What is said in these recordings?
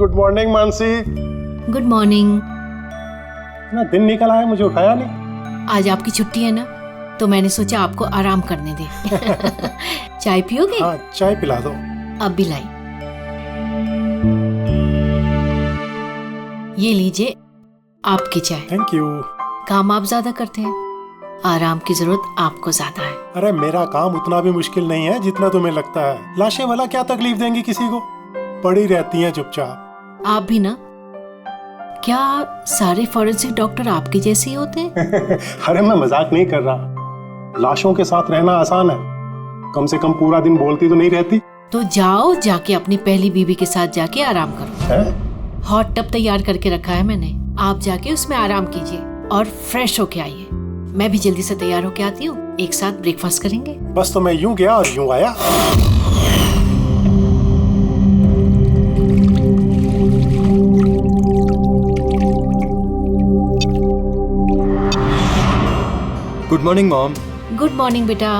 Good morning Mansi. Good morning. ना दिन निकल आया, मुझे उठाया नहीं। आज आपकी छुट्टी है ना, तो मैंने सोचा आपको आराम करने दे। चाय पियोगे? हाँ, चाय पिला दो। अब भी लाई। ये लीजिए आपकी चाय। Thank you. काम आप ज्यादा करते हैं, आराम की जरूरत आपको ज्यादा है। अरे मेरा काम उतना भी मुश्किल नहीं है जितना तुम्हें लगता है। लाशें वाला क्या तकलीफ देंगी किसी को, पड़ी रहती हैं चुपचाप। आप भी ना, क्या सारे फॉरेंसिक डॉक्टर आपके जैसे ही होते हैं? अरे मैं मजाक नहीं कर रहा। लाशों के साथ रहना आसान है, कम से कम पूरा दिन बोलती तो नहीं रहती। तो जाओ, जाके अपनी पहली बीवी के साथ जाके आराम करो। है? हॉट टब तैयार करके रखा है मैंने, आप जाके उसमें आराम कीजिए और फ्रेश होके आइए। मैं भी जल्दी से तैयार होके आती हूँ, एक साथ ब्रेकफास्ट करेंगे। बस तो मैं यूं गया और यूं आया। Good morning mom. Good morning बेटा।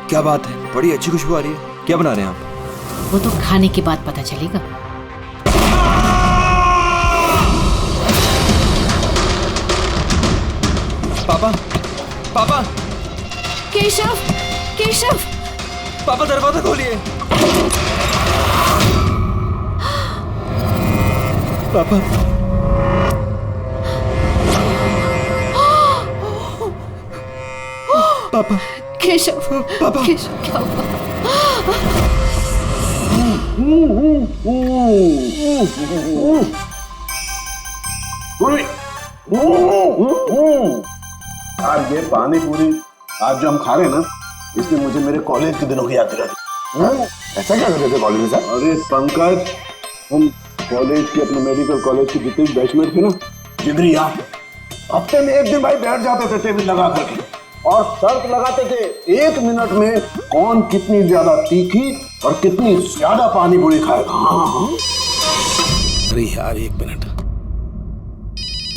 क्या बात है, बड़ी अच्छी खुशबू आ रही है। क्या बना रहे हैं आप? वो तो खाने के बाद पता चलेगा। पापा, पापा, केशव, केशव, पापा दरवाजा खोलिए। पापा, पापा, केशव, पापा, केशव क्या हुआ? आज ये पानी पूरी आज जो हम खा रहे हैं ना, इसने मुझे मेरे कॉलेज के दिनों की याद दिला दी। ऐसा क्या करते थे कॉलेज में सर? अरे पंकज, हम कॉलेज के अपने मेडिकल कॉलेज के जितने बैचमेट थे ना, जिगरी यार, हफ्ते में एक दिन भाई बैठ जाते थे टेबल लगा करके और शर्त लगाते थे 1 मिनट में कौन कितनी ज्यादा तीखी और कितनी ज्यादा पानी पूरी खाएगा। हाँ। अरे यार 1 मिनट,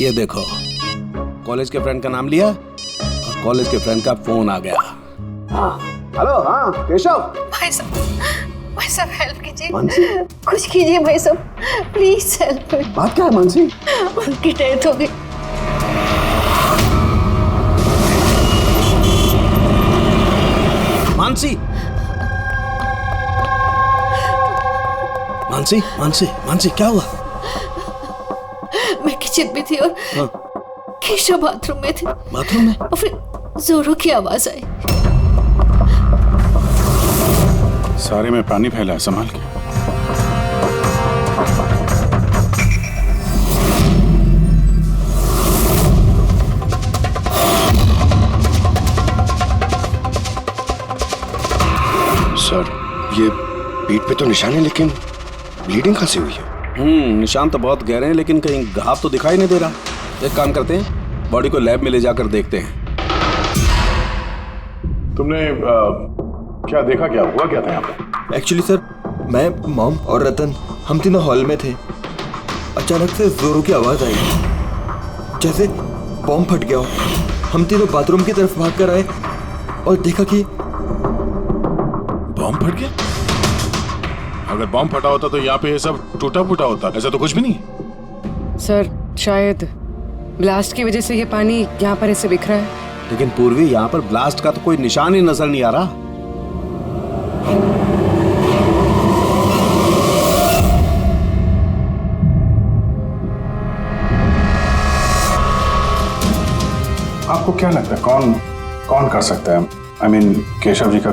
ये देखो कॉलेज के फ्रेंड का नाम लिया और कॉलेज के फ्रेंड का फोन आ गया। हाँ, हेलो, हाँ केशव। भाई साहब हेल्प कीजिए, मानसी, कुछ कीजिए भाई साहब, प्लीज हेल्प। बात क्या है मानसी? उनकी डेथ हो गई। मानसी, मानसी, मानसी, मानसी क्या हुआ? मैं किचन में थी और हाँ। केशव बाथरूम में थे। बाथरूम में? और फिर जोरों की आवाज आई। सारे में पानी फैला है, संभाल के। सर, ये पीठ पे तो निशान है, लेकिन ब्लीडिंग कहाँ से हुई है? निशान तो बहुत गहरे हैं, लेकिन कहीं घाव तो दिखाई नहीं दे रहा। एक काम करते हैं, बॉडी को लैब में ले जाकर देखते हैं। तुमने क्या देखा, क्या हुआ, क्या था यहाँ पे? एक्चुअली सर, मैं, मॉम और रतन हम तीनों हॉल में थे। अचानक से जोरों की आवाज आई, जैसे बॉम्ब फट गया हो। हम तीनों बाथरूम की तरफ भाग कर आए और देखा कि बॉम्ब फट गया? अगर बॉम्ब फटा होता तो यहाँ पे ये सब टूटा फूटा होता, ऐसा तो कुछ भी नहीं। सर, शायद ब्लास्ट की वजह से ये पानी यहाँ पर ऐसे बिखरा है। लेकिन पूर्वी, यहाँ पर ब्लास्ट का तो कोई निशान ही नजर नहीं आ रहा। आपको क्या लगता है कौन कर सकता है? I mean, केशव जी का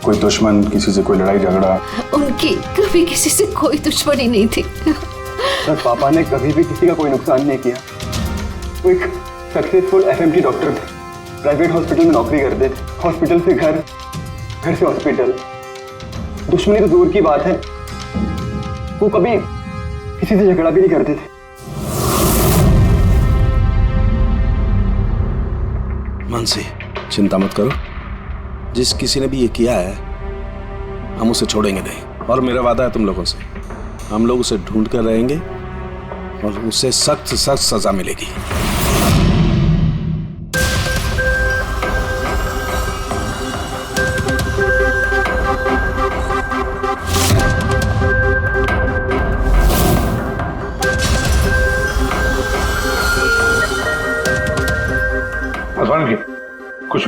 कोई दुश्मन, किसी से कोई लड़ाई झगड़ा? उनकी कभी किसी से कोई दुश्मनी नहीं थी। सर, पापा ने कभी भी किसी का कोई नुकसान नहीं किया। वो एक सक्सेसफुल एफएमटी डॉक्टर थे, प्राइवेट हॉस्पिटल में नौकरी करते थे। हॉस्पिटल से घर, घर से हॉस्पिटल। दुश्मनी तो दूर की बात है, वो कभी किसी से झगड़ा भी नहीं करते थे। मानसी, चिंता मत करो, जिस किसी ने भी ये किया है हम उसे छोड़ेंगे नहीं। और मेरा वादा है तुम लोगों से, हम लोग उसे ढूंढ कर रहेंगे और उसे सख्त सख्त सजा मिलेगी।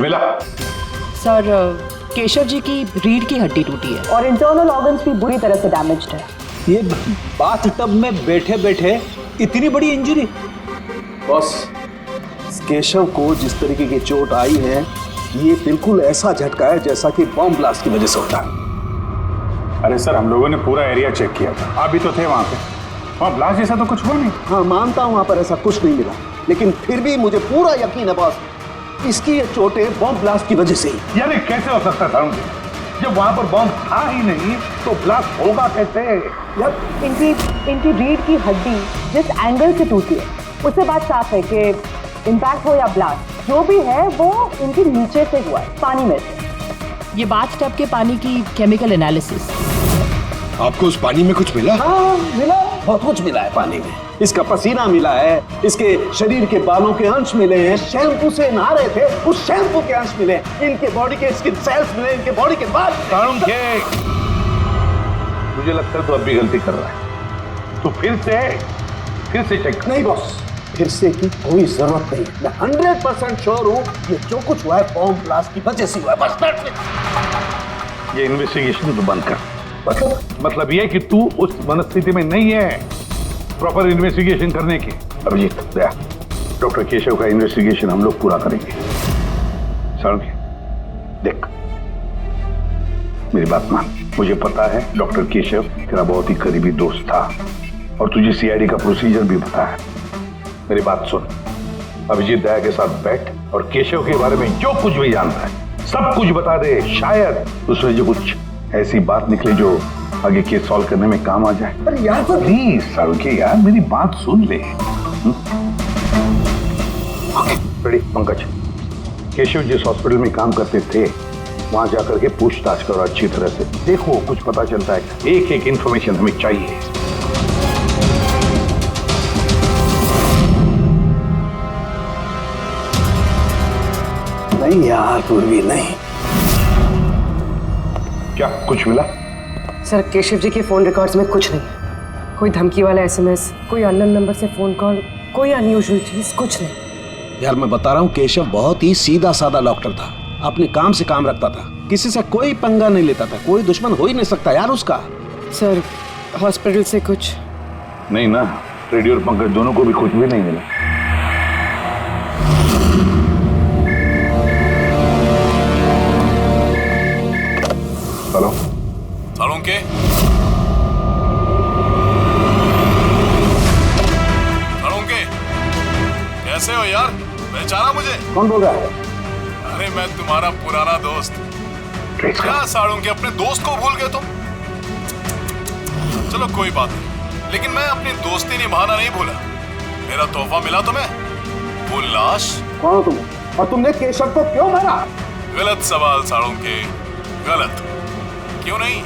कुछ मिला? सर केशव जी की रीढ़ की हड्डी टूटी है और इंटरनल ऑर्गन्स भी बुरी तरह से डैमेज्ड है। ये बाथटब में बैठे बैठे इतनी बड़ी इंजरी? बॉस, केशव को जिस तरीके की चोट आई है ये बिल्कुल ऐसा झटका है जैसा कि बॉम्ब ब्लास्ट की वजह से होता है। अरे सर, हम लोगों ने पूरा एरिया चेक किया था, आप भी तो थे वहां पे। वहां ब्लास्ट जैसा तो कुछ हुआ नहीं। हाँ मानता हूं वहां पर ऐसा कुछ नहीं मिला, लेकिन फिर भी मुझे पूरा यकीन है बॉस, इसकी ये चोटें बॉम्ब ब्लास्ट की वजह से ही। यानी कैसे हो सकता था? जब वहां पर बॉम्ब था ही नहीं तो ब्लास्ट होगा कैसे? इनकी रीढ़ की हड्डी जिस एंगल से टूटी है उससे बात साफ है कि इम्पैक्ट हो या ब्लास्ट जो भी है वो इनके नीचे से हुआ है, पानी में से। ये बाथटब के पानी की केमिकल एनालिसिस। आपको उस पानी में कुछ मिला? हाँ मिला, बहुत कुछ मिला है पानी में। इसका पसीना मिला है, इसके शरीर के बालों के अंश मिले हैं, शैम्पू से नहा रहे थे उस शैम्पू के अंश मिले, इनके बॉडी के स्किन सेल्स मिले, इनके बॉडी के बाल। मुझे लगता है तो अब भी गलती कर रहा है, तो फिर से चेक। नहीं बॉस, फिर से की कोई जरूरत नहीं, मैं 100% श्योर हूँ ये जो कुछ हुआ है बॉम्ब ब्लास्ट की वजह से हुआ है, बस। ये इन्वेस्टिगेशन तो बंद कर। मतलब ये कि तू उस मनस्थिति में नहीं है प्रॉपर इन्वेस्टिगेशन करने की। अभिजीत, दया, डॉक्टर केशव का इन्वेस्टिगेशन हम लोग पूरा करेंगे। साळुंखे, देख मेरी बात मान, मुझे पता है डॉक्टर केशव तेरा बहुत ही करीबी दोस्त था और तुझे सीआईडी का प्रोसीजर भी पता है। मेरी बात सुन, अभिजीत दया के साथ बैठ और केशव के बारे में जो कुछ भी जानता है सब कुछ बता दे। शायद उसमें जो कुछ ऐसी बात निकले जो आगे केस सॉल्व करने में काम आ जाए। अरे यार प्लीज साळुंखे यार, मेरी बात सुन ले। रेडी? पंकज, केशव जिस हॉस्पिटल में काम करते थे वहां जाकर के पूछताछ करो अच्छी तरह से, देखो कुछ पता चलता है। एक एक इंफॉर्मेशन हमें चाहिए। नहीं यार, पूर्वी नहीं। क्या कुछ मिला? सर केशव जी के फोन रिकॉर्ड्स में कुछ नहीं, कोई धमकी वाला एसएमएस, कोई अननोन नंबर से फोन कॉल, कोई अनयूजुअल चीज, कुछ नहीं। यार मैं बता रहा हूँ, केशव बहुत ही सीधा साधा डॉक्टर था, अपने काम से काम रखता था, किसी से कोई पंगा नहीं लेता था, कोई दुश्मन हो ही नहीं सकता यार उसका। सर हॉस्पिटल से कुछ नहीं ना? रेडी और पंकज दोनों को भी कुछ भी नहीं मिला? हेलो साळुंखे, साळुंखे कैसे हो यार? पहचाना मुझे? कौन बोल रहा है? अरे मैं तुम्हारा पुराना दोस्त। क्या साळुंखे, अपने दोस्त को भूल गए तुम? चलो कोई बात नहीं, लेकिन मैं अपनी दोस्ती निभाना नहीं भूला। मेरा तोहफा मिला तुम्हें, वो लाश। कौन हो तुम और तुमने केशव को क्यों मारा? गलत सवाल साळुंखे, गलत। क्यों नहीं?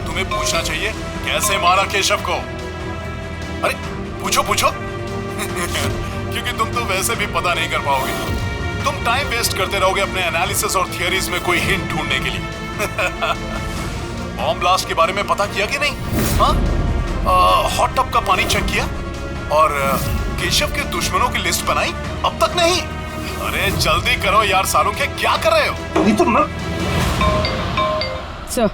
तुम्हें पूछना चाहिए कैसे मारा केशव को। अरे पूछो पूछो। क्योंकि तुम तो वैसे भी पता नहीं कर पाओगे, तुम टाइम वेस्ट करते रहोगे अपने एनालिसिस और थियरीज में कोई हिंट ढूंढने के लिए। बॉम्ब ब्लास्ट के बारे में पता किया कि नहीं? हाँ, हॉट टब का पानी चेक किया और केशव के दुश्मनों की लिस्ट बनाई? अब तक नहीं? अरे जल्दी करो यार साळुंखे, क्या कर रहे हो? नहीं तो मैं... सर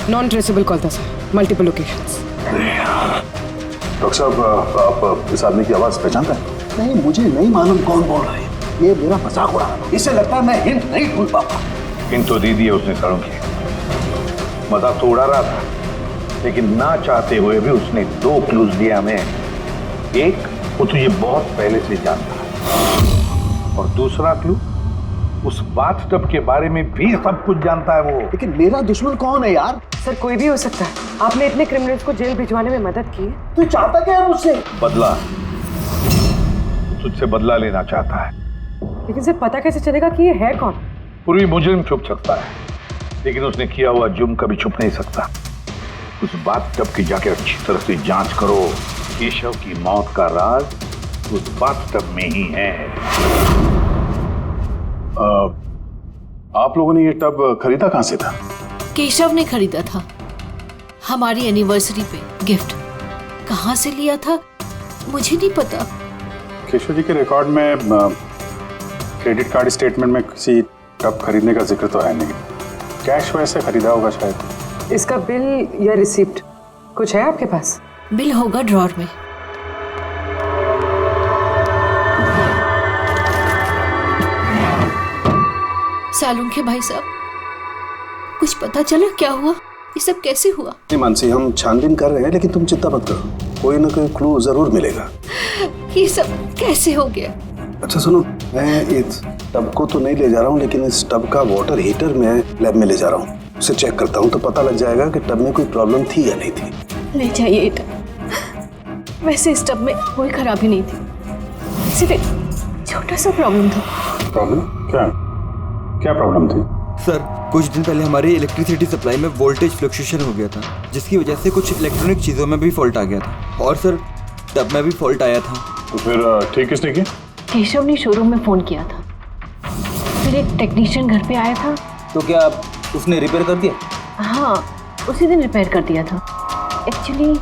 नॉन ट्रेसेबल कॉल था सर, मल्टीपल लोकेशंस। डॉक्टर साहब, आप इस आदमी की आवाज पहचानते हैं? नहीं, मुझे नहीं मालूम कौन बोल रहा है, ये मेरा मजाक उड़ा रहा है। इससे लगता है मैं हिंट नहीं ढूंढ पाऊंगा। हिंट तो दे दिए उसने साळुंखे, मजाक तो उड़ा रहा था, लेकिन ना चाहते हुए भी उसने 2 क्लूज दिए हमें। एक, वो तुझे बहुत पहले से जानता है, और दूसरा क्लू, उस बाथटब के बारे में भी सब कुछ जानता है वो। लेकिन मेरा दुश्मन कौन है यार? सर कोई भी हो सकता है, आपने इतने क्रिमिनल्स को जेल भिजवाने में मदद की है। तू चाहता क्या है मुझसे? बदला, तुझसे बदला लेना चाहता है। लेकिन सर पता कैसे चलेगा कि ये है कौन? पूर्वी मुजरिम छुप सकता है, लेकिन उसने किया हुआ जुर्म कभी छुप नहीं सकता। उस बाथटब की जाके अच्छी तरह से जांच करो, केशव की मौत का राज उस बाथटब में ही है। आप लोगों ने ये टब खरीदा कहां से था? केशव ने खरीदा था, हमारी एनिवर्सरी पे गिफ्ट। कहां से लिया था मुझे नहीं पता। केशव जी के रिकॉर्ड में क्रेडिट कार्ड स्टेटमेंट में किसी टब खरीदने का जिक्र तो है नहीं। कैश वैसे खरीदा होगा शायद। इसका बिल या रिसिप्ट कुछ है आपके पास? बिल होगा ड्रॉर में। सालुंखे भाई साहब, कुछ पता चला क्या हुआ? ये सब कैसे हुआ? नहीं मानसी, हम छानबीन कर रहे हैं, लेकिन तुम चिंता मत करो, कोई ना कोई क्लू जरूर मिलेगा। ये सब कैसे हो गया? अच्छा सुनो, मैं इस टब को तो नहीं ले जा रहा हूँ, लेकिन इस टब का वाटर हीटर मैं लैब में ले जा रहा हूँ। उसे चेक करता हूँ तो पता लग जाएगा कि टब में कोई प्रॉब्लम थी या नहीं थी। ले जाइए ये टब। वैसे इस टब में कोई खराबी नहीं थी, सिर्फ एक छोटा सा प्रॉब्लम था। प्रॉब्लम क्या? क्या प्रॉब्लम थी? सर, कुछ दिन पहले हमारी इलेक्ट्रिसिटी सप्लाई में वोल्टेज फ्लक्चुएशन हो गया था, जिसकी वजह से कुछ इलेक्ट्रॉनिक चीज़ों में भी फॉल्ट आ गया था। और सर, टब में भी फॉल्ट आया था। तो फिर ठीक किसने किया? केशव ने शोरूम में फोन किया था, फिर एक टेक्नीशियन घर पे आया था। तो क्या उसने रिपेयर कर दिया? हाँ, उसी दिन रिपेयर कर दिया था। एक्चुअली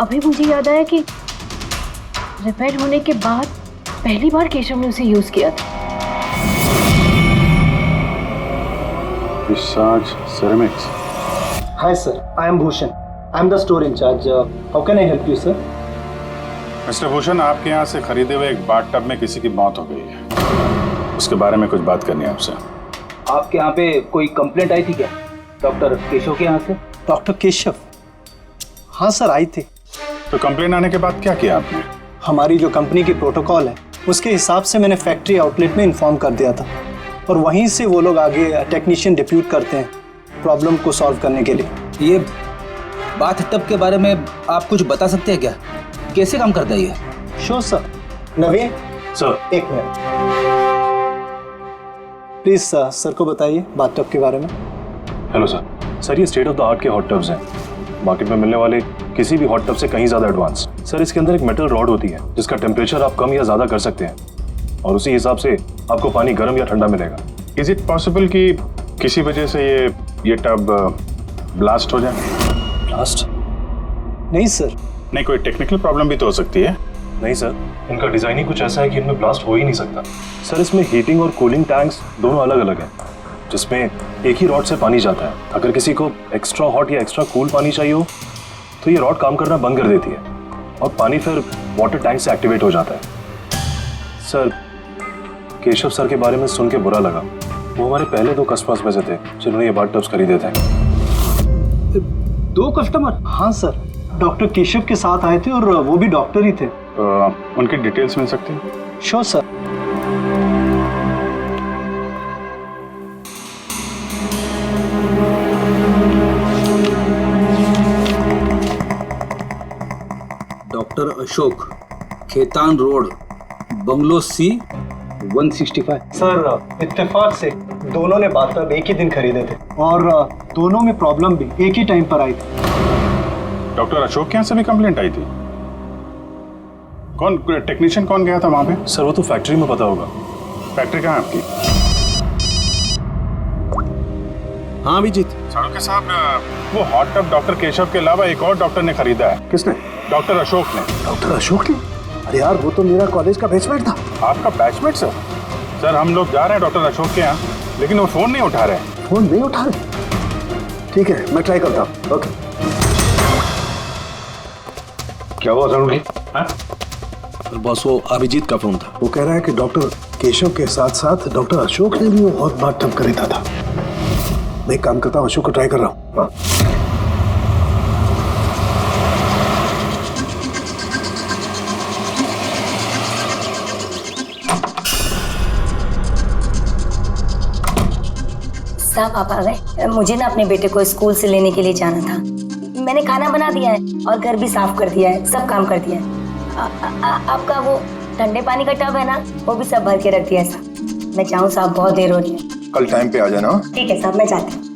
अभी मुझे याद आया कि रिपेयर होने के बाद पहली बार केशव ने उसे यूज किया था। Visage ceramics. Hi sir, I am Bhushan. I am the store in charge. How can I help you, sir? Mister Bhushan, आपके यहाँ से खरीदे हुए एक बाथ टब में किसी की मौत हो गई है, उसके बारे में कुछ बात करनी है आपसे। आपके यहाँ पे कोई कंप्लेंट आई थी क्या डॉक्टर केशव के यहाँ से? डॉक्टर केशव? हाँ सर, आई थी। तो कंप्लेंट आने के बाद क्या किया आपने? हमारी जो कंपनी की प्रोटोकॉल है उसके हिसाब से मैंने फैक्ट्री आउटलेट में इन्फॉर्म कर दिया था, और वहीं से वो लोग आगे टेक्नीशियन डिप्यूट करते हैं प्रॉब्लम को सॉल्व करने के लिए। ये बाथ टब के बारे में आप कुछ बता सकते हैं क्या? कैसे काम करता है ये? Sure sir. नवीन सर, एक मिनट प्लीज सर को बताइए बाथ टब के बारे में। हेलो सर, ये स्टेट ऑफ द आर्ट के हॉट टब्स हैं, मार्केट में मिलने वाले किसी भी हॉट टब से कहीं ज़्यादा एडवांस। सर, इसके अंदर एक मेटल रॉड होती है जिसका टेम्परेचर आप कम या ज़्यादा कर सकते हैं, और उसी हिसाब से आपको पानी गर्म या ठंडा मिलेगा। इज इट पॉसिबल कि किसी वजह से ये टब ब्लास्ट हो जाए? ब्लास्ट? नहीं सर। नहीं, कोई टेक्निकल प्रॉब्लम भी तो हो सकती है। नहीं सर, इनका डिज़ाइन ही कुछ ऐसा है कि इनमें ब्लास्ट हो ही नहीं सकता। सर, इसमें हीटिंग और कूलिंग टैंक्स दोनों अलग अलग हैं, जिसमें एक ही रॉड से पानी जाता है। अगर किसी को एक्स्ट्रा हॉट या एक्स्ट्रा कूल पानी चाहिए हो तो ये रॉड काम करना बंद कर देती है और पानी फिर वाटर टैंक से एक्टिवेट हो जाता है। सर, केशव सर के बारे में सुन के बुरा लगा। वो हमारे पहले 2 कस्टमर्स में से थे जिन्होंने ये बाथ टब्स खरीदे थे। 2 कस्टमर? हाँ सर, डॉक्टर केशव के साथ आए थे और वो भी डॉक्टर ही थे। उनकी डिटेल्स मिल सकती हैं? Sure sir. Doctor Ashok, Khetan road, bungalow C 165। Sir, इत्तेफाक से दोनों ने बाथ टब एक ही दिन खरीदे थे और दोनों में प्रॉब्लम भी एक ही टाइम पर आई थी। डॉक्टर अशोक के यहाँ से भी कंप्लेंट आई थी? कौन टेक्नीशियन कौन गया था वहाँ पे? सर, वो तो फैक्ट्री में पता होगा। फैक्ट्री कहाँ है आपकी? हाँ अभिजीत। सालुंखे साहब, वो हॉट टब डॉक्टर केशव के अलावा एक और डॉक्टर ने खरीदा है। किसने? डॉक्टर अशोक ने। डॉक्टर अशोक ने? अरे यार, वो तो मेरा कॉलेज का बैचमेट था। आपका बैचमेट सर? सर, हम लोग जा रहे हैं डॉक्टर अशोक के यहाँ, लेकिन वो फोन नहीं उठा रहे। फोन नहीं उठा रहे? ठीक है, मैं ट्राई करता हूँ। ओके। क्या हुआ सालुंखे? बॉस, वो अभिजीत का फोन था। वो कह रहा है कि डॉक्टर केशव के साथ साथ डॉक्टर अशोक ने भी वो बहुत बात टब खरीदा था। मैं एक काम करता हूँ, अशोक को ट्राई कर रहा हूँ। साहब, आप आ गए? मुझे ना अपने बेटे को स्कूल से लेने के लिए जाना था। मैंने खाना बना दिया है और घर भी साफ कर दिया है, सब काम कर दिया है। आपका वो ठंडे पानी का टब है ना, वो भी सब भर के रख दिया है साहब। मैं चाहूँ साहब, बहुत देर हो रही है। कल टाइम पे आ जाना। ठीक है साहब, मैं जाती हूँ।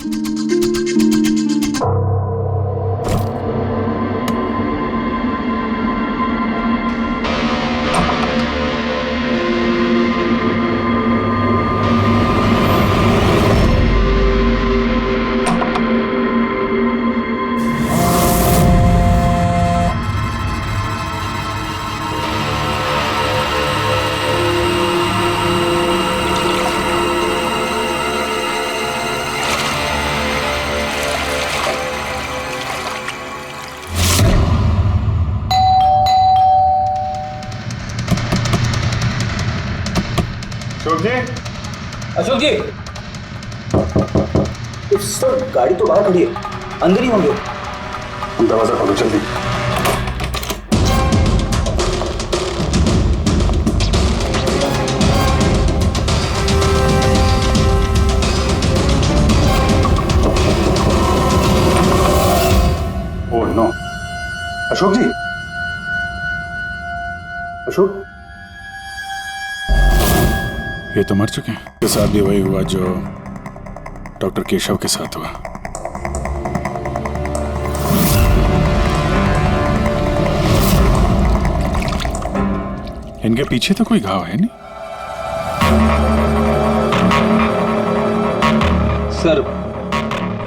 जी, अशोक जी, सर गाड़ी तो बाहर खड़ी है, अंदर ही होंगे। दरवाजा खोलो जल्दी। ओह नो, अशोक जी, अशोक, ये तो मर चुके हैं। के साथ भी वही हुआ जो डॉक्टर केशव के साथ हुआ। इनके पीछे तो कोई घाव है नहीं। सर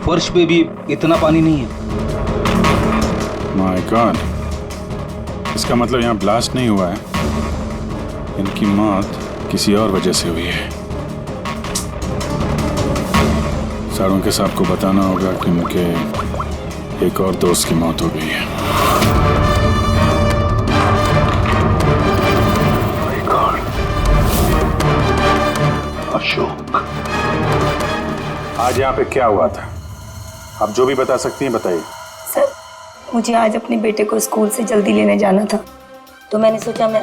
फर्श पे भी इतना पानी नहीं है। माय गॉड, इसका मतलब यहाँ ब्लास्ट नहीं हुआ है, इनकी मौत किसी और वजह से हुई है। साळुंके साहब को बताना होगा कि उनके एक और दोस्त की मौत हो गई है। अशोक, आज यहाँ पे क्या हुआ था? आप जो भी बता सकती हैं बताइए। सर, मुझे आज अपने बेटे को स्कूल से जल्दी लेने जाना था, तो मैंने सोचा मैं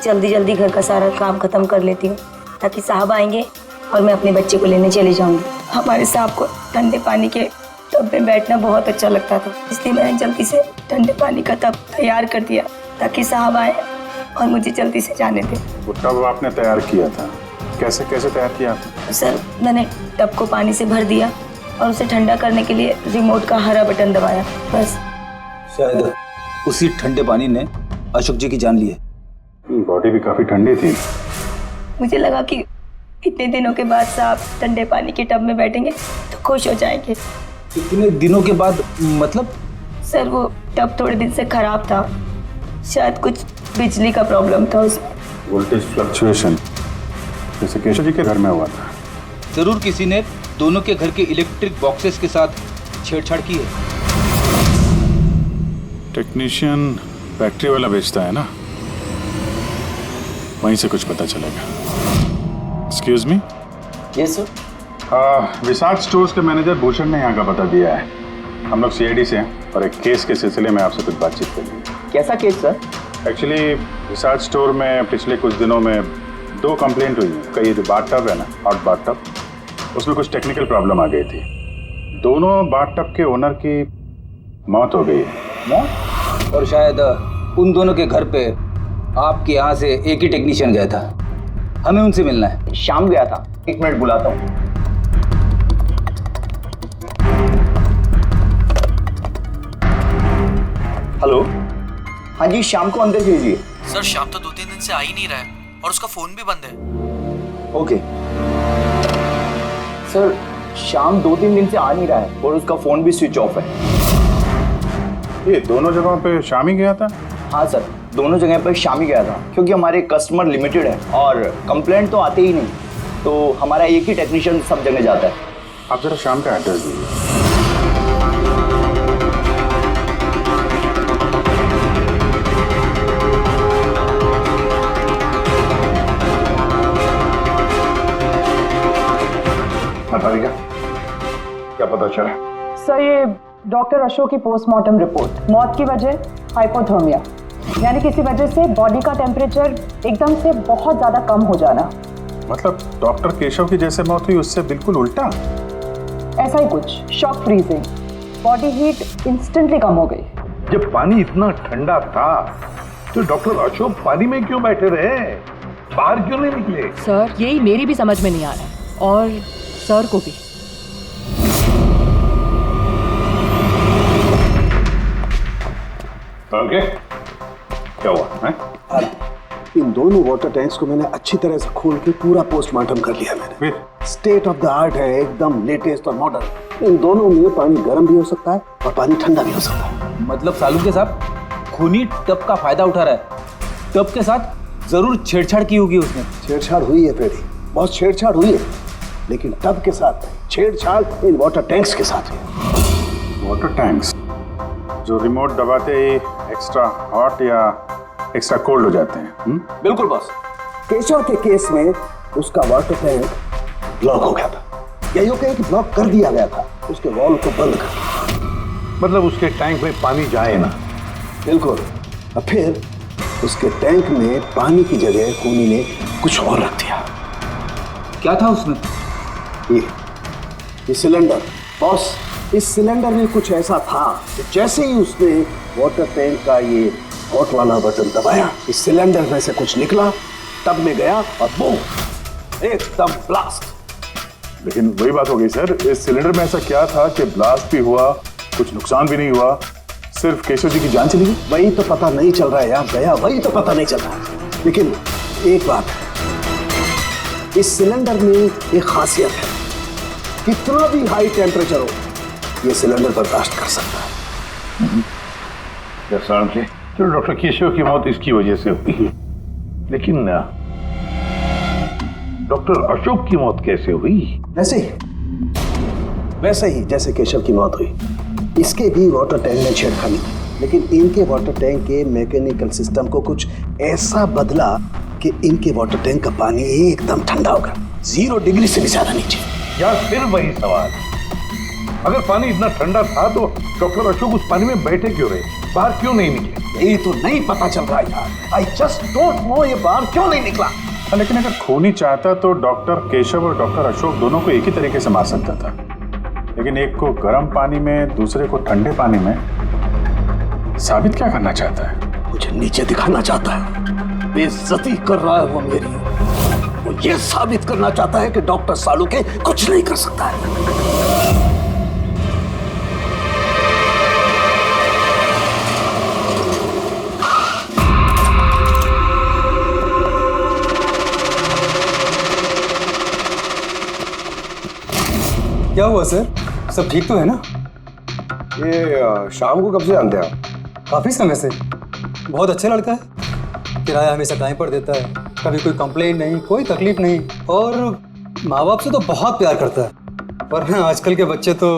जल्दी जल्दी घर का सारा काम खत्म कर लेती हूँ ताकि साहब आएंगे और मैं अपने बच्चे को लेने चली जाऊंगी। हमारे साहब को ठंडे पानी के टब में बैठना बहुत अच्छा लगता था, इसलिए मैंने जल्दी से ठंडे पानी का टब तैयार कर दिया ताकि साहब आए और मुझे जल्दी से जाने दें। वो टब आपने तैयार किया था, कैसे कैसे तैयार किया था? सर, मैंने टब को पानी से भर दिया और उसे ठंडा करने के लिए रिमोट का हरा बटन दबाया, बस। शायद उसी ठंडे पानी ने अशोक जी की जान ली है। बॉडी भी काफी ठंडी थी। मुझे लगा कि इतने दिनों के बाद साहब ठंडे पानी के टब में बैठेंगे तो खुश हो जाएंगे। इतने दिनों के बाद मतलब? सर, वो टब थोड़े दिन से खराब था, शायद कुछ बिजली का प्रॉब्लम था उसमें। वोल्टेज फ्लक्चुएशन, जैसे केशव जी के घर में हुआ था। जरूर किसी ने दोनों के घर के इलेक्ट्रिक बॉक्सेस के साथ छेड़छाड़ की है। टेक्नीशियन फैक्ट्री वाला बेचता है ना, वहीं से कुछ पता चलेगा। Excuse me. Yes sir. Vishal stores के मैनेजर भूषण ने यहाँ का पता दिया है। हम लोग सीआईडी से हैं और एक केस के सिलसिले में आपसे कुछ बातचीत करनी है। कैसा केस सर? एक्चुअली विशाल स्टोर में पिछले कुछ दिनों में 2 कंप्लेंट हुई है। कई जो बाथटब है ना, हॉट बाथटब, उसमें कुछ टेक्निकल प्रॉब्लम आ गई थी। दोनों बाथटब के ओनर की मौत हो गई है। मौत? और शायद उन दोनों के घर पे आपके यहाँ से एक ही टेक्नीशियन गया था। हमें उनसे मिलना है। शाम गया था, 1 मिनट बुलाता हूँ। हेलो, हाँ जी, शाम को अंदर भेजिए। सर, शाम तो 2-3 दिन से आ ही नहीं रहा है और उसका फोन भी बंद है। ओके सर, शाम 2-3 दिन से आ नहीं रहा है और उसका फोन भी स्विच ऑफ है। ये दोनों जगहों पे शाम ही गया था? हाँ सर, दोनों जगह पर शाम ही गया था, क्योंकि हमारे कस्टमर लिमिटेड है और कंप्लेंट तो आते ही नहीं, तो हमारा एक ही टेक्नीशियन सब जगह जाता है। आप जरा शाम का एड्रेस दीजिए। बताइएगा क्या पता चला? सर, ये डॉक्टर अशोक की पोस्टमार्टम रिपोर्ट, मौत की वजह हाइपोथर्मिया, यानी किसी वजह से बॉडी का टेम्परेचर एकदम से बहुत ज्यादा कम हो जाना। मतलब डॉक्टर केशव की जैसे मौत हुई उससे बिल्कुल उल्टा? ऐसा ही कुछ, shock freezing, body heat instantly कम हो गई। जब पानी इतना ठंडा था तो डॉक्टर अशोक पानी में क्यों बैठे रहे, बाहर क्यों नहीं निकले? सर, यही मेरी भी समझ में नहीं आ रहा है और सर को भी। ओके, क्या हुआ है? इन दोनों वाटर टैंक्स को मैंने अच्छी तरह से खोल के पूरा पोस्टमार्टम कर लिया मैंने। स्टेट ऑफ द आर्ट है, एकदम लेटेस्ट और मॉडर्न। इन दोनों में पानी गर्म भी हो सकता है और पानी ठंडा भी हो सकता है। मतलब सालुंके साहब खूनी टब का फायदा उठा रहा है। टब के साथ जरूर छेड़छाड़ की होगी उसने। छेड़छाड़ हुई है पेड़ी, बहुत छेड़छाड़ हुई है, लेकिन टब के साथ छेड़छाड़ इन वाटर टैंक्स के साथ है। वाटर टैंक्स जो रिमोट दबाते ही एक्स्ट्रा हॉट या एक्स्ट्रा कोल्ड हो जाते हैं। बिल्कुल बॉस। केशव के केस में उसका वाटर टैंक ब्लॉक हो गया था। यही हो गया कि ब्लॉक कर दिया गया था, उसके वॉल को बंद कर दिया। मतलब उसके टैंक में पानी जाए ना। बिल्कुल। अब फिर उसके टैंक में पानी की जगह खूनी ने कुछ और रख दिया। क्या था उसमें? ये सिलेंडर। बॉस, इस सिलेंडर में कुछ ऐसा था कि जैसे ही उसने वाटर टैंक का ये हॉट वाला बटन दबाया, इस सिलेंडर में से कुछ निकला, टब में गया और बूम, एकदम ब्लास्ट। लेकिन वही बात हो गई सर, इस सिलेंडर में ऐसा क्या था कि ब्लास्ट भी हुआ, कुछ नुकसान भी नहीं हुआ, सिर्फ केशव जी की जान चली गई? वही तो पता नहीं चल रहा है यार गया, वही तो पता नहीं चल रहा है। लेकिन एक बात है, इस सिलेंडर में एक खासियत है, कितना भी हाई टेम्परेचर हो ये सिलेंडर बर्दाश्त कर सकता है। तो डॉक्टर केशव की मौत इसकी वजह से हुई, लेकिन डॉक्टर अशोक की मौत कैसे हुई? वैसे ही जैसे केशव की मौत हुई, इसके भी वाटर टैंक में छेड़खानी की, लेकिन इनके वाटर टैंक के मैकेनिकल सिस्टम को कुछ ऐसा बदला कि इनके वाटर टैंक का पानी एकदम ठंडा होगा, 0 डिग्री से भी ज्यादा नीचे। यार फिर वही सवाल, अगर पानी इतना ठंडा था तो डॉक्टर अशोक उस पानी में बैठे क्यों रहे, बाहर क्यों नहीं निकले? यही तो नहीं पता चल रहा यार। आई जस्ट डोंट नो ये बाहर क्यों नहीं निकला। लेकिन अगर खूनी चाहता तो डॉक्टर केशव और डॉक्टर अशोक दोनों को एक ही तरीके से मार सकता था, लेकिन एक को गर्म पानी में, दूसरे को ठंडे पानी में। साबित क्या करना चाहता है? मुझे नीचे दिखाना चाहता है, बेइज्जती कर रहा है वो मेरी। वो ये साबित करना चाहता है कि डॉक्टर सालुके कुछ नहीं कर सकता है। क्या हुआ सर, सब ठीक तो है ना? ये शाम को कब से जानते हैं आप? काफी समय से। बहुत अच्छा लड़का है, किराया हमेशा टाइम पर देता है, कभी कोई कंप्लेंट नहीं, कोई तकलीफ नहीं, और माँ बाप से तो बहुत प्यार करता है। पर ना आजकल के बच्चे तो।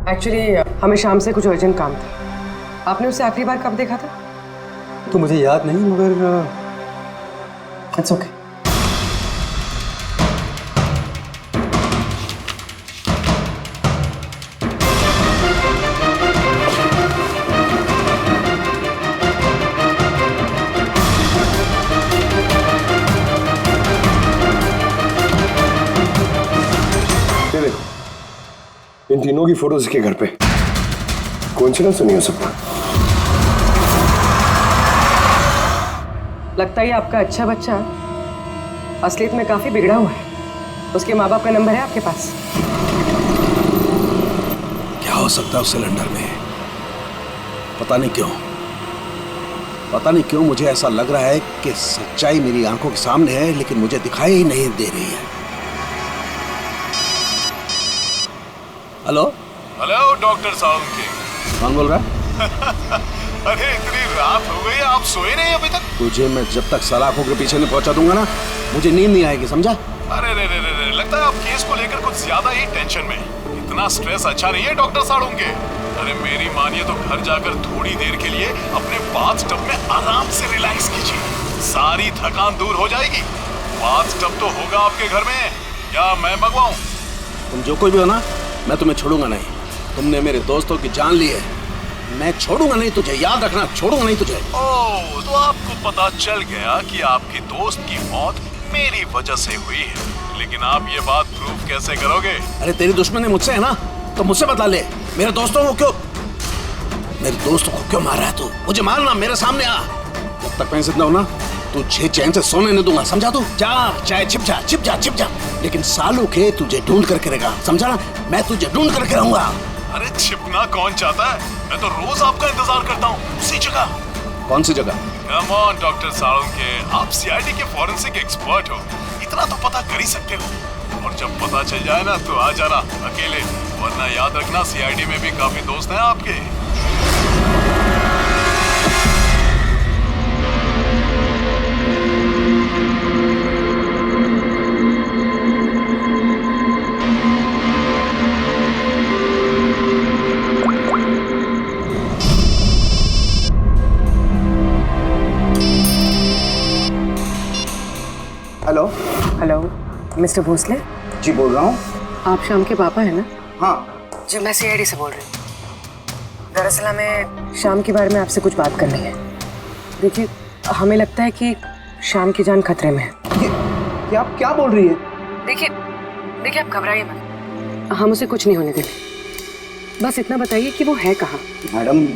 एक्चुअली हमें शाम से कुछ अर्जेंट काम था। आपने उसे आखिरी बार कब देखा था? तो मुझे याद नहीं, मगर इट्स ओके। इन तीनों की फोटोज के घर पे, कोइंसिडेंस तो नहीं हो सकता। लगता है आपका अच्छा बच्चा असलियत में काफी बिगड़ा हुआ है। उसके माँ बाप का नंबर है आपके पास? क्या हो सकता है उस सिलेंडर में? पता नहीं क्यों मुझे ऐसा लग रहा है कि सच्चाई मेरी आंखों के सामने है, लेकिन मुझे दिखाई ही नहीं दे रही है। Hello doctor Saluke. कौन बोल रहा है? अरे इतनी रात हो गई, आप सोए नहीं अभी तक? तुझे मैं जब तक सलाखों के पीछे नहीं पहुंचा दूंगा ना, मुझे नींद नहीं आएगी, समझा? अरे रे, लगता है आप केस को लेकर कुछ ज्यादा ही टेंशन में। इतना स्ट्रेस अच्छा नहीं है डॉक्टर सालुके। अरे मेरी मानिए तो घर जाकर थोड़ी देर के लिए अपने बाथटब में आराम से रिलैक्स कीजिए, सारी थकान दूर हो जाएगी। बाथटब तो होगा आपके घर में, या मैं मंगवाऊं? तुम जो कोई भी हो ना, मैं तुम्हें छोड़ूंगा नहीं। तुमने मेरे दोस्तों की जान ली है, मैं छोड़ूंगा नहीं तुझे, याद रखना, छोड़ूंगा नहीं तुझे। ओह, तो आपको पता चल गया कि आपके दोस्त की मौत मेरी वजह से हुई है, लेकिन आप ये बात प्रूव कैसे करोगे? अरे तेरी दुश्मनी मुझसे है ना, तो मुझसे बता ले। मेरे दोस्तों को क्यों मार रहा है तू? मुझे मारना, मेरे सामने आ। जब तक मैं जिंदा हूं ना, तुझे चैन से सोने नहीं दूंगा, समझा? तू जा, चाहे छिप जा, लेकिन सालुके तुझे ढूंढ करके रहेगा, समझा ना? मैं तुझे ढूंढ करके रहूंगा। अरे छिपना कौन चाहता है? मैं तो रोज आपका इंतजार करता हूँ, उसी जगह। कौन सी जगह? कम ऑन डॉक्टर सालुके, आप सीआईडी के फॉरेंसिक एक्सपर्ट हो, इतना तो पता कर ही सकते हो। और जब पता चल जाए ना तो आ जाना अकेले, वरना याद रखना सीआईडी में भी काफी दोस्त हैं आपके। मिस्टर भोसले? जी बोल रहा हूँ। आप श्याम के पापा है ना? हाँ जी, मैं सीआईडी से बोल रही हूँ। दरअसल हमें श्याम के बारे में आपसे कुछ बात करनी है। देखिए, हमें लगता है कि श्याम की जान खतरे में है। ये आप क्या बोल रही है? देखिए आप घबराइए मत, हम उसे कुछ नहीं होने देंगे। बस इतना बताइए कि वो है कहाँ? मैडम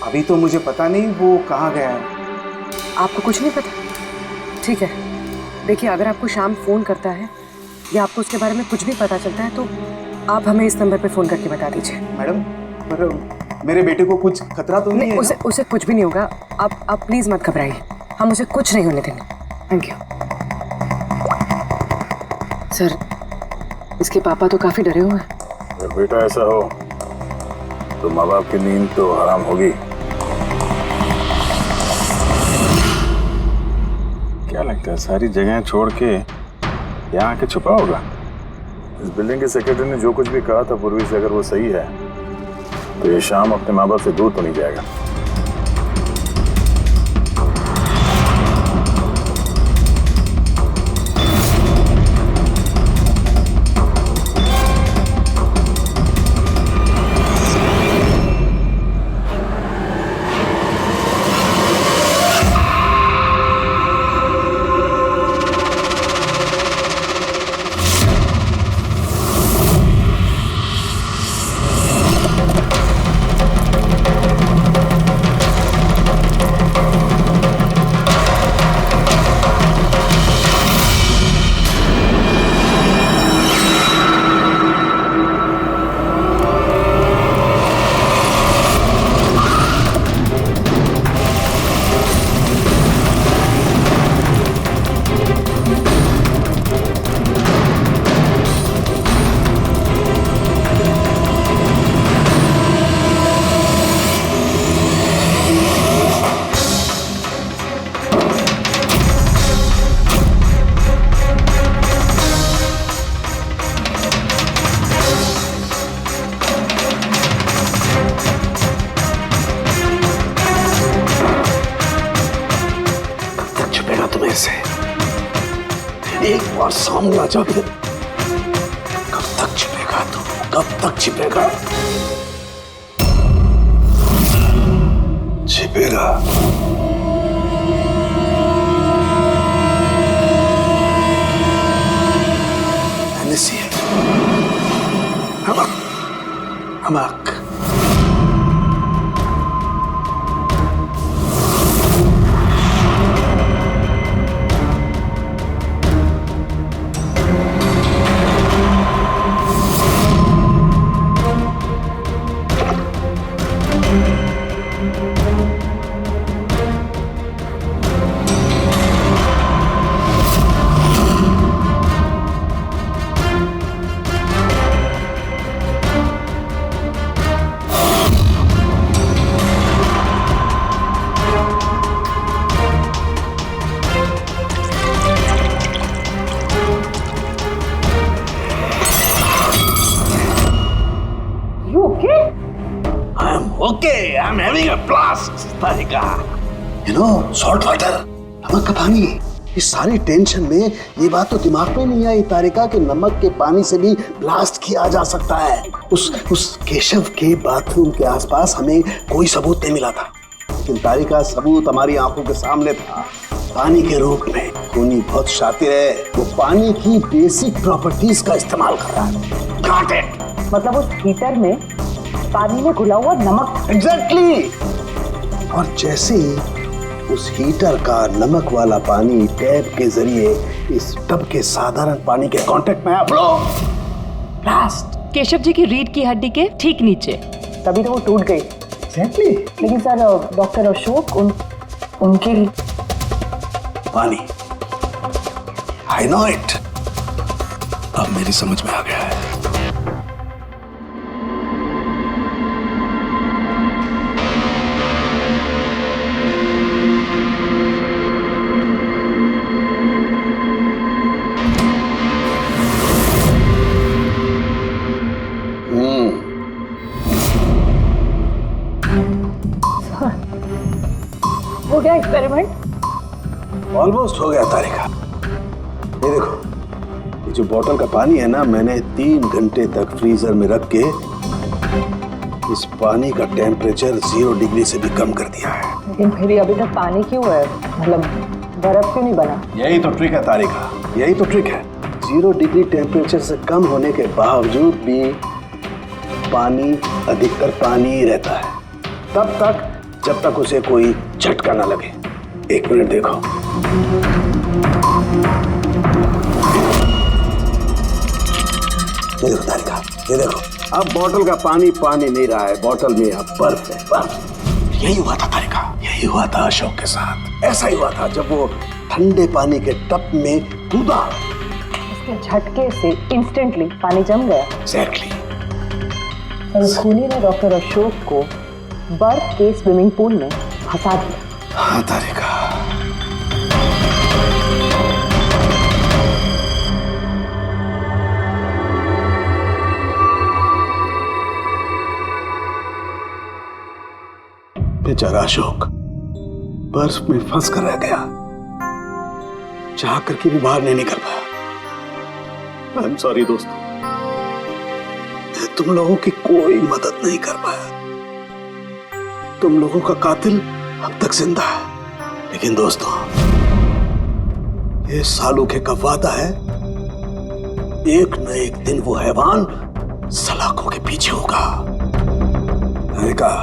अभी तो मुझे पता नहीं वो कहाँ गया है। आपको कुछ नहीं पता? ठीक है, देखिए अगर आपको श्याम फोन करता है या आपको उसके बारे में कुछ भी पता चलता है तो आप हमें इस नंबर पे फोन करके बता दीजिए। मैडम पर मेरे बेटे को कुछ खतरा तो नहीं है? उसे कुछ भी नहीं होगा। आप प्लीज मत घबराइए, हम उसे कुछ नहीं होने देंगे। Thank you sir. इसके पापा तो काफी डरे हुए हैं। अगर बेटा ऐसा हो तो माँ बाप की नींद तो हराम होगी। क्या लगता है सारी जगह छोड़ के यहाँ आके छुपा होगा? इस बिल्डिंग के सेक्रेटरी ने जो कुछ भी कहा था पूर्वी से, अगर वो सही है तो ये शाम अपने माँ बाप से दूर तो नहीं जाएगा। एक बार सामने आ जा फिर कब तक छिपेगा तू? कब तक छिपेगा? छिपेगा। नमक नमक Okay, I'm having a blast, Tarika. You know, salt water, नमक का पानी। इस सारी टेंशन में ये बात तो दिमाग में नहीं आई तारिका कि नमक के पानी से भी ब्लास्ट किया जा सकता है। उस केशव के बाथरूम के आसपास हमें कोई सबूत नहीं मिला था, लेकिन तारिका सबूत हमारी आंखों के सामने था, पानी के रूप में। खूनी बहुत शातिर है, वो पानी की बेसिक प्रॉपर्टीज का इस्तेमाल कर रहा है। Got it? मतलब उस हीटर में पानी में घुला हुआ नमक। एग्जैक्टली। और जैसे उस हीटर का नमक वाला पानी टैप के जरिए इस टब के साधारण पानी के कांटेक्ट में आया, ब्लास्ट। केशव जी की रीढ़ की हड्डी के ठीक नीचे। तभी तो वो टूट गई। एग्जैक्टली। लेकिन सर डॉक्टर अशोक उनके पानी, आई नो इट। अब मेरी समझ में आ गया है। हो गया एक्सपेरिमेंट? ऑलमोस्ट हो गया तारिका। ये देखो, ये जो बोतल का पानी है ना, मैंने 3 घंटे तक फ्रीजर में रख के इस पानी का टेम्परेचर 0 डिग्री से भी कम कर दिया है। लेकिन फिर अभी तक पानी क्यों है? मतलब बर्फ क्यों नहीं बना? यही तो ट्रिक है तारिका, यही तो ट्रिक है। 0 डिग्री टेम्परेचर से कम होने के बावजूद भी पानी अधिकतर पानी ही रहता है, तब तक जब तक उसे कोई झटका ना लगे। 1 मिनट देखो। ये देखो तारिका, ये देखो, अब बोतल का पानी पानी नहीं रहा है, बोतल में अब बर्फ है, बर्फ। यही हुआ था तारिका, यही हुआ था अशोक के साथ। ऐसा ही हुआ था जब वो ठंडे पानी के टब में कूदा। उसके झटके से इंस्टेंटली पानी जम गया। एग्जैक्टली। और खूनी ने डॉक्टर अशोक को बर्फ के स्विमिंग पूल में फंसा दिया। हाँ तारिका। बेचारा अशोक बर्फ में फंस कर रह गया, चाह करके भी बाहर नहीं निकल पाया। आई एम सॉरी दोस्तों, मैं तुम लोगों की कोई मदद नहीं कर पाया। तुम लोगों का कातिल अब तक जिंदा है, लेकिन दोस्तों ये सालूखे का वादा है, एक न एक दिन वो हैवान सलाखों के पीछे होगा। मैंने कहा,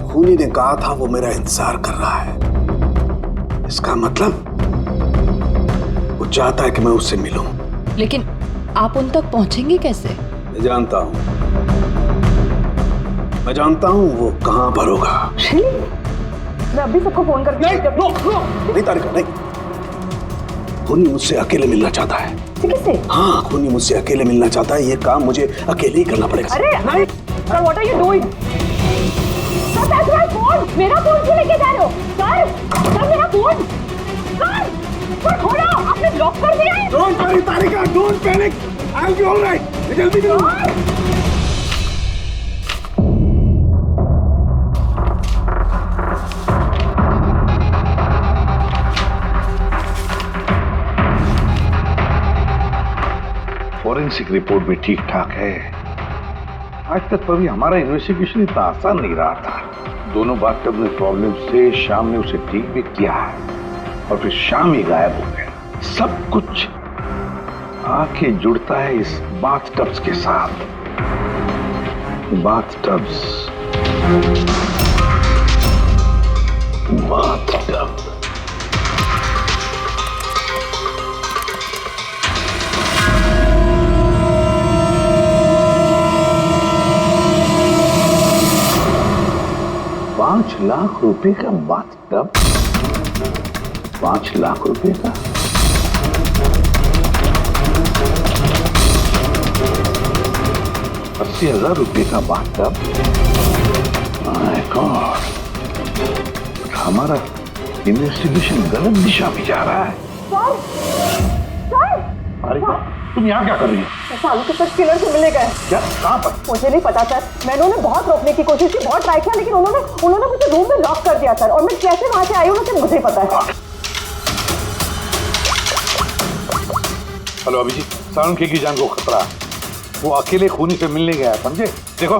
खूनी ने कहा था वो मेरा इंतजार कर रहा है, इसका मतलब वो चाहता है कि मैं उससे मिलूं। लेकिन आप उन तक पहुंचेंगे कैसे? मैं जानता हूं वो कहां पर होगा। मैं अभी सबको फोन करके नहीं तारिका, नहीं। खूनी मुझसे अकेले मिलना चाहता है। किससे? हाँ, खूनी मुझसे अकेले मिलना चाहता है, ये काम मुझे अकेले ही करना पड़ेगा। अरे नहीं, sir what are you doing? Sir that's my phone. मेरा फोन क्यों लेके जा रहे हो? सर मेरा फोन। सर छोड़ो, आपने लॉक कर दिया है। Don't worry Tarika, don't panic, I will be alright. जल्दी करो। फॉरेंसिक रिपोर्ट भी ठीक ठाक है। आज तक कभी हमारा इन्वेस्टिगेशन इतना आसान नहीं रहा था। दोनों बाथटब में प्रॉब्लम से शाम ने उसे ठीक भी किया है और फिर शाम ही गायब हो गया। सब कुछ आके जुड़ता है इस बाथटब्स के साथ। बाथटब्स, बाथटब। ₹5,00,000 का बाथटब, 5 लाख रुपए का। ₹80,000 का बाथटब। माय गॉड, हमारा इन्वेस्टिगेशन गलत दिशा में जा रहा है। अरे तुम यहाँ क्या कर रही हो? सालू के साथ किलर से मिले गए। क्या? कहाँ पर? मुझे नहीं पता सर, मैंने उन्हें बहुत रोकने की कोशिश की, बहुत ट्राई किया, लेकिन उन्होंने मुझे रूम में लॉक कर दिया सर। और मैं कैसे वहां से आई हूँ ना, मुझे पता है। हेलो अभिजीत, सालुंखे की जान को खतरा है। वो अकेले खूनी से मिलने गया है, समझे? देखो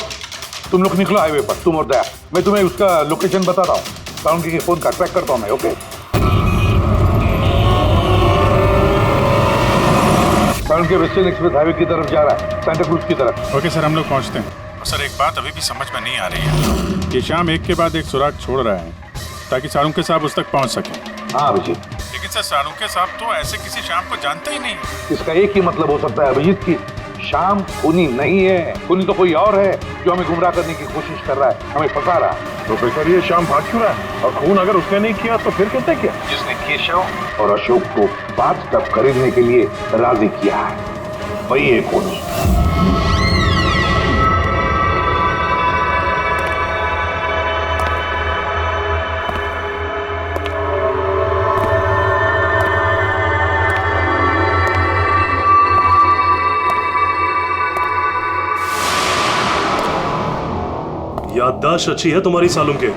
तुम लोग निकलो हाईवे पर, तुम और दया। मैं तुम्हें उसका लोकेशन बताता हूँ। सालुंखे के फोन का ट्रैक करता हूँ मैं। Okay Salunkhe western express highway की तरफ जा रहा है, सेंटा क्रूज की तरफ। ओके सर, हम लोग पहुंचते हैं। सर एक बात अभी भी समझ में नहीं आ रही है कि शाम एक के बाद एक सुराग छोड़ रहा है ताकि सालुंखे साहब उस तक पहुंच सके। हाँ अभिजीत, लेकिन सर सालुंखे साहब तो ऐसे किसी शाम को जानते ही नहीं। इसका एक ही मतलब हो सकता है अभिजीत की शाम खूनी नहीं है, खूनी तो कोई और है जो हमें गुमराह करने की कोशिश कर रहा है, हमें फंसा रहा है। प्रोफेसर ये शाम भाग क्यों रहा है? और खून अगर उसने नहीं किया तो फिर किसने किया? जिसने केशव और अशोक को बाथटब खरीदने के लिए राजी किया है, वही है खूनी। याददाश्त अच्छी है तुम्हारी सालुंखे।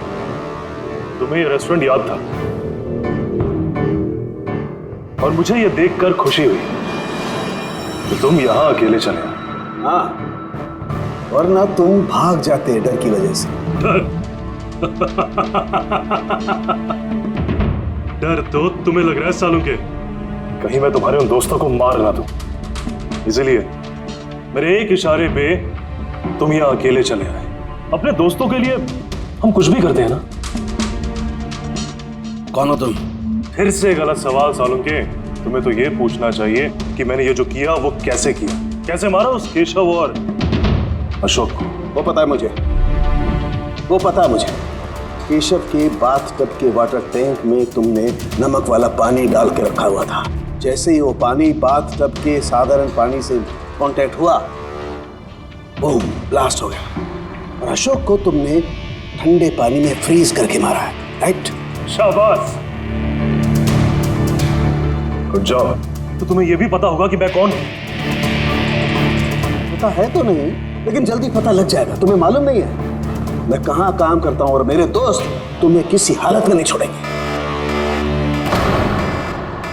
तुम्हें ये रेस्टोरेंट याद था और मुझे ये देखकर खुशी हुई कि तुम यहाँ अकेले चले आए। हाँ, वरना तुम भाग जाते डर की वजह से। डर तो तुम्हें लग रहा है सालों के, कहीं मैं तुम्हारे उन दोस्तों को मार ना दूं, इसलिए मेरे एक इशारे पे तुम यहाँ अकेले चले आए। अपने दोस्तों के लिए हम कुछ भी करते हैं ना। कौन हो तुम? फिर से गलत सवाल सालों के। तुम्हें तो ये पूछना चाहिए कि मैंने ये जो किया वो कैसे किया, कैसे मारा उस केशव और अशोक को। वो पता है मुझे, वो पता है मुझे। केशव के बाथटब के वाटर टैंक में तुमने नमक वाला पानी डाल के रखा हुआ था। जैसे ही वो पानी बाथटब के साधारण पानी से कांटेक्ट हुआ, बूम, ब्लास्ट हो गया। और अशोक को तुमने ठंडे पानी में फ्रीज करके मारा है, राइट? शाबाश, गुड जॉब। तो तुम्हें यह भी पता होगा कि मैं कौन हूं? पता है तो नहीं, लेकिन जल्दी पता लग जाएगा। तुम्हें मालूम नहीं है मैं कहां काम करता हूं, और मेरे दोस्त तुम्हें किसी हालत में नहीं छोड़ेंगे।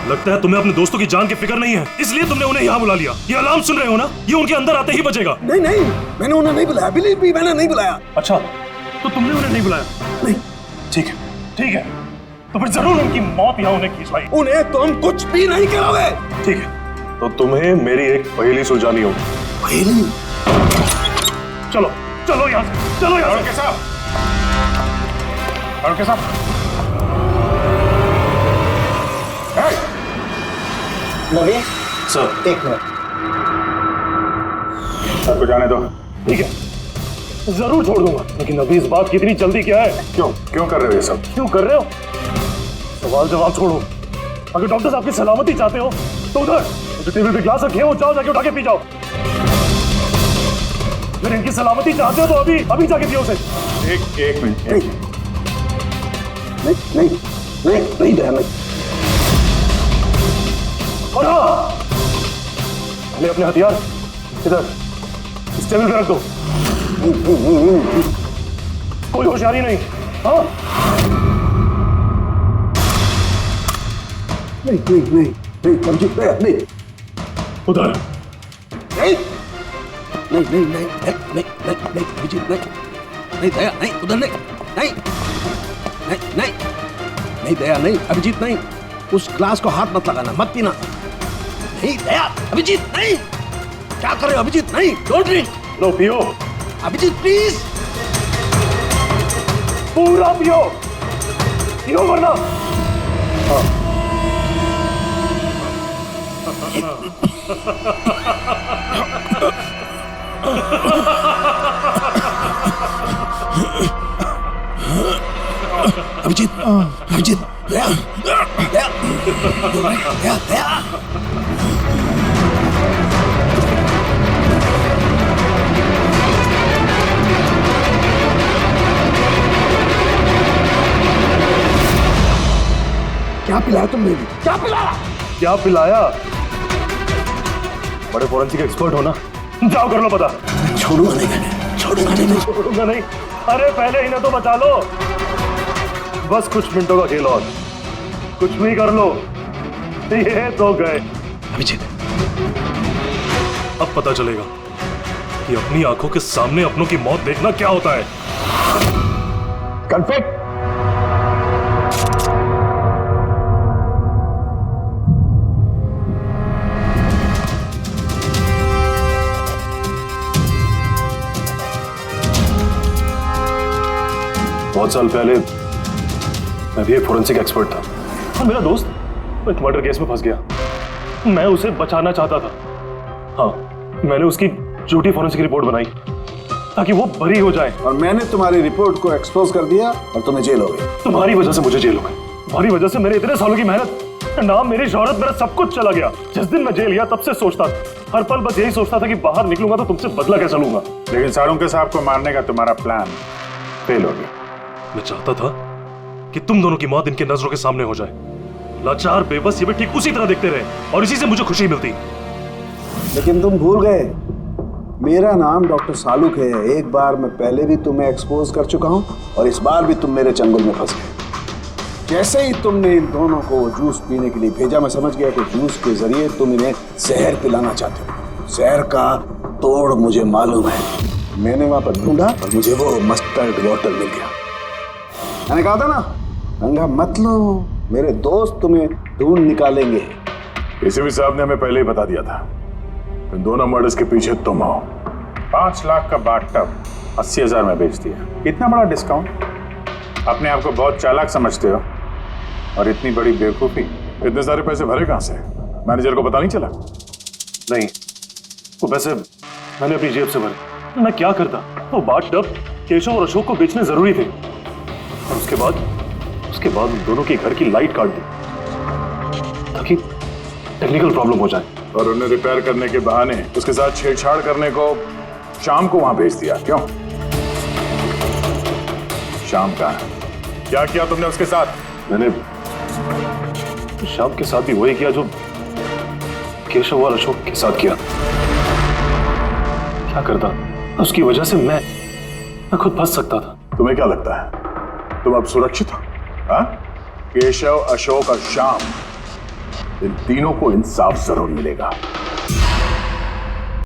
लगता है तुम्हें अपने दोस्तों की जान की फिक्र नहीं है, इसलिए तुमने उन्हें यहाँ बुला लिया। ये अलार्म सुन रहे हो ना, ये उनके अंदर आते ही बजेगा। नहीं नहीं, मैंने उन्हें नहीं बुलाया, बिलीव मी, मैंने नहीं बुलाया। अच्छा, तो तुमने उन्हें नहीं बुलाया? नहीं। ठीक है, ठीक है, तो फिर जरूर उनकी मौत यहाँ उन्हें खींचवाई। उन्हें तुम कुछ भी नहीं करोगे। ठीक है, तो तुम्हें मेरी एक पहेली सुलझानी होगी। पहेली? चलो चलो यहाँ से, चलो यहाँ से। के साथ नवी सर, एक मिनट। सर को जाने दो। ठीक है, जरूर छोड़ दूंगा, लेकिन अभी इस बात की इतनी जल्दी क्या है? क्यों क्यों कर रहे हो ये सब? क्यों कर रहे हो? सवाल जवाब छोड़ो। अगर डॉक्टर आपकी सलामती चाहते हो तो उधर जो टेबल पे ग्लास रखे हैं वो जाओ, जाके उठा के पी जाओ। अगर इनकी सलामती चाहते हो तो अभी अभी जाके पियो उसे। एक मिनट। नहीं नहीं नहीं नहीं दया, नहीं। और हाँ, पहले अपने हथियार इधर इस टेबल पे रख दो। कोई होशियारी नहीं। हाँ, नहीं नहीं नहीं नहीं, समझी? नहीं उधर नहीं नहीं नहीं नहीं नहीं नहीं नहीं विजित, नहीं नहीं दया, नहीं उधर, नहीं नहीं नहीं नहीं नहीं दया, नहीं अभिजीत, नहीं। उस ग्लास को हाथ मत लगाना, मत पीना। नहीं दया, अभिजीत, नहीं। क्या कर रहे हो अभिजीत? नहीं, डोंट ड्रिंक। लो पियो अभिजीत, प्लीज। पूरा पियो, पियो वरना। हाँ। अभिजीत, अभिजीत, दया, दया, दया, दया। क्या पिलाया तुमने? क्या पिलाया? क्या पिलाया? बड़े फॉरेंसिक एक्सपर्ट हो ना, जाओ कर लो पता। छोड़ूंगा नहीं, मैंने छोड़ूंगा नहीं, छोड़ूंगा नहीं। अरे पहले इन्हें तो बचा लो, बस कुछ मिनटों का खेल और, कुछ भी कर लो। ये तो गए। अभिजीत, अब पता चलेगा कि अपनी आंखों के सामने अपनों की मौत देखना क्या होता है। कन्फेक्ट। बहुत साल पहले मैं भी एक फोरेंसिक एक्सपर्ट था, और मेरा दोस्त एक मर्डर केस में फंस गया। मैं उसे बचाना चाहता था। हाँ, मैंने उसकी झूठी फोरेंसिक रिपोर्ट बनाई ताकि वो बरी हो जाए। और मैंने तुम्हारी रिपोर्ट को एक्सपोज कर दिया और तुम्हें जेल हो गई। तुम्हारी वजह से मुझे जेल हो गई। तुम्हारी वजह से मेरे इतने सालों की मेहनत, नाम, मेरी शोहरत, मेरा सब कुछ चला गया। जिस दिन मैं जेल गया तब से सोचता था, हर पल बस यही सोचता था कि बाहर निकलूंगा तो तुमसे बदला कैसे लूंगा। लेकिन साळुंके साहब को मारने का तुम्हारा प्लान फेल हो गया। मैं चाहता था कि तुम दोनों की मौत इनके नजरों के सामने हो जाए। लाचार बेबस ये भी ठीक उसी तरह देखते रहे और इसी से मुझे खुशी मिलती। लेकिन तुम भूल गए, मेरा नाम डॉक्टर सालुक है। एक बार मैं पहले भी तुम्हें एक्सपोज कर चुका हूं और इस बार भी तुम मेरे चंगुल में फंस गए। जैसे ही तुमने इन दोनों को जूस पीने के लिए भेजा, मैं समझ गया कि जूस के जरिए तुम इन्हें जहर पिलाना चाहते हो। जहर का तोड़ मुझे मालूम है। मैंने वहां पर ढूंढा और मुझे वो मस्टर्ड वाटर मिल गया। मैंने कहा था ना, पंगा मत लो, मेरे दोस्त तुम्हें ढूंढ निकालेंगे। एसीपी साहब ने हमें पहले ही बता दिया था, इन दोनों मर्डर्स के पीछे तुम हो। 5 लाख का बाथटब 80,000 में बेच दिया। इतना बड़ा डिस्काउंट? अपने आप को बहुत चालाक समझते हो और इतनी बड़ी बेवकूफी। इतने सारे पैसे भरे कहां से? मैनेजर को पता नहीं चला? नहीं, वो पैसे मैंने अपनी जेब से भरे। मैं क्या करता? वो बाथटब केशव और अशोक को बेचने जरूरी थे, और उसके बाद उन दोनों के घर की लाइट काट दी ताकि टेक्निकल प्रॉब्लम हो जाए। और उन्हें रिपेयर करने के बहाने उसके साथ छेड़छाड़ करने को शाम को वहां भेज दिया। क्यों? शाम का क्या किया तुमने उसके साथ? मैंने शाम के साथ भी वही किया जो केशव और अशोक के साथ किया। क्या करता? उसकी वजह से मैं खुद फंस सकता था। तुम्हें क्या लगता है तुम अब सुरक्षित हो? हाँ? केशव, अशोक और श्याम, इन तीनों को इंसाफ जरूर मिलेगा।